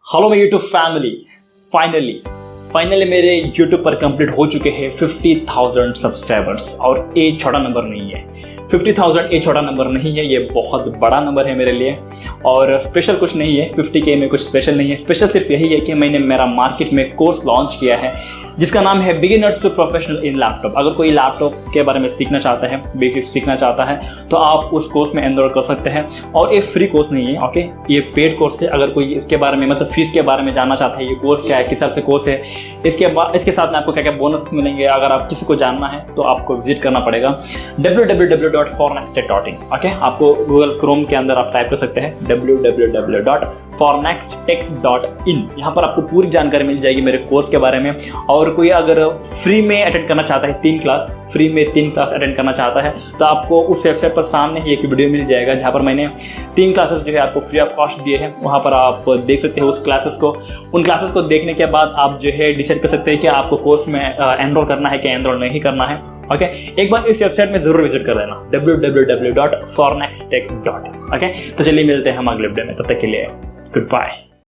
Hello मेरी YouTube family, finally मेरे YouTube पर कंप्लीट हो चुके हैं 50,000 सब्सक्राइबर्स। और ये छोटा नंबर नहीं है, 50,000 ये छोटा नंबर नहीं है, ये बहुत बड़ा नंबर है मेरे लिए। और स्पेशल कुछ नहीं है, 50K में कुछ स्पेशल नहीं है। स्पेशल सिर्फ यही है कि मैंने मेरा मार्केट में कोर्स लॉन्च किया है जिसका नाम है beginners to professional in laptop. अगर कोई लैपटॉप के बारे में सीखना चाहता है, बेसिक्स सीखना चाहता है, तो आप उस कोर्स में एनरोल कर सकते हैं। और ये फ्री कोर्स नहीं है, ओके, ये पेड कोर्स है। अगर कोई इसके बारे में मतलब फीस के बारे में जानना चाहता है, ये कोर्स क्या है, किस तरह से कोर्स है, इसके साथ में आपको क्या क्या बोनस मिलेंगे, अगर आप किसी को जानना है तो आपको विजिट करना पड़ेगा www.fornexttech.in। ओके, आपको गूगल क्रोम के अंदर आप टाइप कर सकते हैं www.fornexttech.in। यहाँ पर आपको पूरी जानकारी मिल जाएगी मेरे कोर्स के बारे में। और कोई अगर फ्री में अटेंड करना चाहता है, 3 क्लास अटेंड करना चाहता है, तो आपको उस वेबसाइट पर सामने ही एक वीडियो मिल जाएगा जहाँ पर मैंने 3 क्लासेस जो है आपको फ्री ऑफ कॉस्ट दिए हैं। वहाँ पर आप देख सकते हैं उस क्लासेस को। उन क्लासेस को देखने के बाद आप जो है डिसाइड कर सकते हैं कि आपको कोर्स में एनरोल करना है कि एनरोल नहीं करना है। ओके, एक बार इस वेबसाइट में जरूर विजिट कर लेना www.fornexttech.in। ओके, तो चलिए मिलते हैं हम अगले वीडियो में, तब तक के लिए गुड बाय।